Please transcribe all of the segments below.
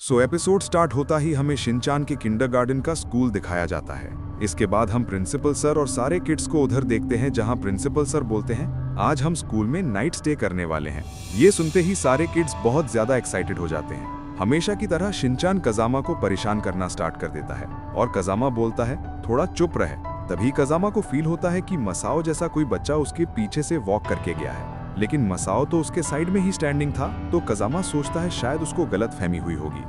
Episode start होता ही हमें Shinchan के किंडरगार्टन का स्कूल दिखाया जाता है। इसके बाद हम प्रिंसिपल सर और सारे किड्स को उधर देखते हैं जहां प्रिंसिपल सर बोलते हैं आज हम स्कूल में नाइट स्टे करने वाले हैं। ये सुनते ही सारे किड्स बहुत ज्यादा एक्साइटेड हो जाते हैं। हमेशा की तरह शिनचान कजामा को परेशान करना स्टार्ट कर देता है और कजामा बोलता है थोड़ा चुप रहे। तभी कजामा को फील होता है कि मसाओ जैसा कोई बच्चा उसके पीछे से वॉक करके गया है, लेकिन मसाओ तो उसके साइड में ही स्टैंडिंग था। तो कजामा सोचता है शायद उसको गलतफहमी हुई होगी।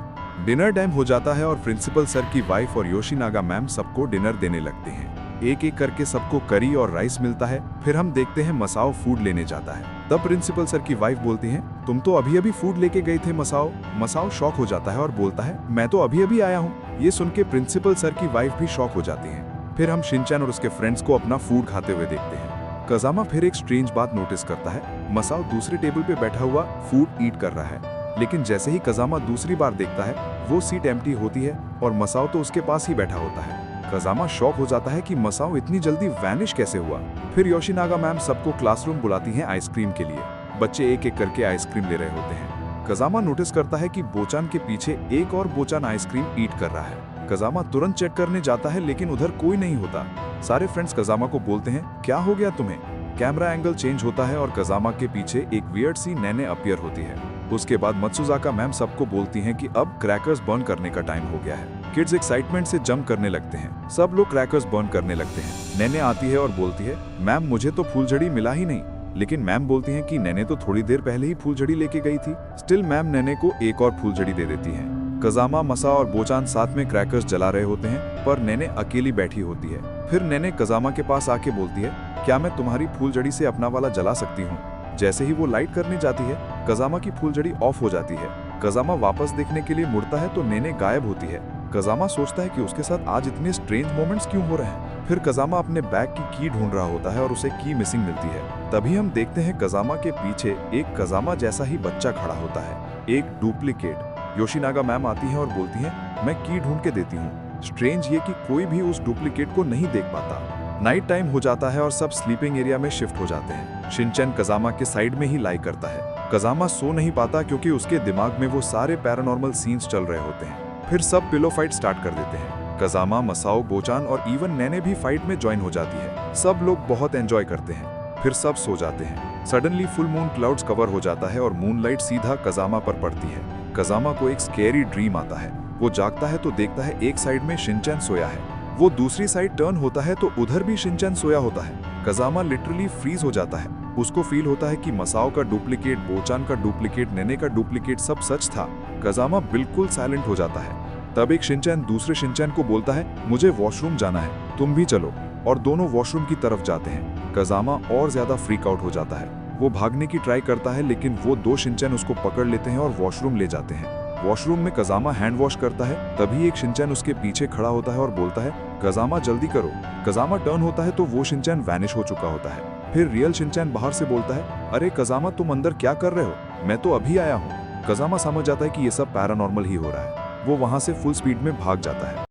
डिनर टाइम हो जाता है और प्रिंसिपल सर की वाइफ और योशिनागा मैम सबको डिनर देने लगते हैं। एक एक करके सबको करी और राइस मिलता है। फिर हम देखते हैं मसाओ फूड लेने जाता है। तब प्रिंसिपल सर की वाइफ बोलती हैं तुम तो अभी अभी फूड लेके गए थे मसाओ। मसाओ शॉक हो जाता है और बोलता है मैं तो अभी अभी आया हूँ। ये सुन के प्रिंसिपल सर की वाइफ भी शॉक हो जाती है। फिर हम शिनचैन और उसके फ्रेंड्स को अपना फूड खाते हुए देखते हैं। कजामा फिर एक स्ट्रेंज बात नोटिस करता है, मसाओ दूसरे टेबल पे बैठा हुआ फूड ईट कर रहा है। लेकिन जैसे ही कजामा दूसरी बार देखता है वो सीट एम्प्टी होती है और मसाओ तो उसके पास ही बैठा होता है। कजामा शॉक हो जाता है कि मसाओ इतनी जल्दी वैनिश कैसे हुआ। फिर योशिनागा मैम सबको क्लासरूम बुलाती हैं आइसक्रीम के लिए। बच्चे एक एक करके आइसक्रीम ले रहे होते हैं। कजामा नोटिस करता है कि बोचान के पीछे एक और बोचान आइसक्रीम ईट कर रहा है। कजामा तुरंत चेक करने जाता है लेकिन उधर कोई नहीं होता। सारे फ्रेंड्स कजामा को बोलते हैं क्या हो गया तुम्हें। कैमरा एंगल चेंज होता है और कजामा के पीछे एक वियर्ड सी नैने अपीयर होती है। उसके बाद मत्सुजाका मैम सबको बोलती हैं कि अब क्रैकर्स बर्न करने का टाइम हो गया है। किड्स एक्साइटमेंट से जंप करने लगते हैं। सब लोग क्रैकर्स बर्न करने लगते हैं। नैने आती है और बोलती है मैम मुझे तो फूलझड़ी मिला ही नहीं। लेकिन मैम बोलती हैं कि नैने तो थोड़ी देर पहले ही फूलझड़ी लेके गई थी। स्टिल मैम नैने को एक और फूलझड़ी दे देती है। कजामा, मसा और बोचान साथ में क्रैकर्स जला रहे होते हैं पर नैने अकेली बैठी होती है। फिर नैने कजामा के पास आके बोलती है क्या मैं तुम्हारी फूलझड़ी से अपना वाला जला सकती हूँ। जैसे ही वो लाइट करने जाती है कजामा की फूलझड़ी ऑफ हो जाती है। कजामा वापस देखने के लिए मुड़ता है तो नैने गायब होती है। कजामा सोचता है कि उसके साथ आज इतने स्ट्रेंज मोमेंट्स क्यों हो रहे हैं। फिर कजामा अपने बैग की ढूंढ रहा होता है और उसे की मिसिंग मिलती है। तभी हम देखते हैं कजामा के पीछे एक कजामा जैसा ही बच्चा खड़ा होता है, एक डुप्लीकेट। योशिनागा मैम आती है और बोलती है मैं की ढूंढ के देती हूँ। स्ट्रेंज ये कि कोई भी उस डुप्लीकेट को नहीं देख पाता। नाइट टाइम हो जाता है और सब स्लीपिंग एरिया में शिफ्ट हो जाते हैं। शिनचैन कजामा के साइड में ही लाई करता है। कजामा सो नहीं पाता क्योंकि उसके दिमाग में वो सारे पैरानॉर्मल सीन्स चल रहे होते हैं। फिर सब पिलो फाइट स्टार्ट कर देते हैं। कजामा, मसाओ, बोचान और इवन नैने भी फाइट में ज्वाइन हो जाती है। सब लोग बहुत एंजॉय करते हैं। फिर सब सो जाते हैं। Suddenly full moon clouds cover हो जाता है और मूनलाइट सीधा कजामा पर पड़ती है। कजामा को एक स्केरी ड्रीम आता है। वो जागता है तो देखता है एक साइड में शिनचैन सोया है। वो दूसरी साइड टर्न होता है तो उधर भी शिनचैन सोया होता है। कजामा लिटरली फ्रीज हो जाता है। उसको फील होता है कि मसाओ का डुप्लीकेट, बोचान का डुप्लीकेट, नैने का डुप्लीकेट सब सच था। कजामा बिल्कुल साइलेंट हो जाता है। तब एक शिनचैन दूसरे शिनचैन को बोलता है मुझे वॉशरूम जाना है, तुम भी चलो। और दोनों वॉशरूम की तरफ जाते हैं। कजामा और ज्यादा फ्रीक आउट हो जाता है। वो भागने की ट्राई करता है लेकिन वो दो शिनचैन उसको पकड़ लेते हैं और वॉशरूम ले जाते हैं। वॉशरूम में कजामा हैंड वॉश करता है। तभी एक शिनचैन उसके पीछे खड़ा होता है और बोलता है कजामा जल्दी करो। कजामा टर्न होता है तो वो शिनचैन वैनिश हो चुका होता है। फिर रियल शिनचैन बाहर से बोलता है अरे कजामा तुम अंदर क्या कर रहे हो, मैं तो अभी आया हूँ। कजामा समझ जाता है कि ये सब पैरानॉर्मल ही हो रहा है। वो वहां से फुल स्पीड में भाग जाता है।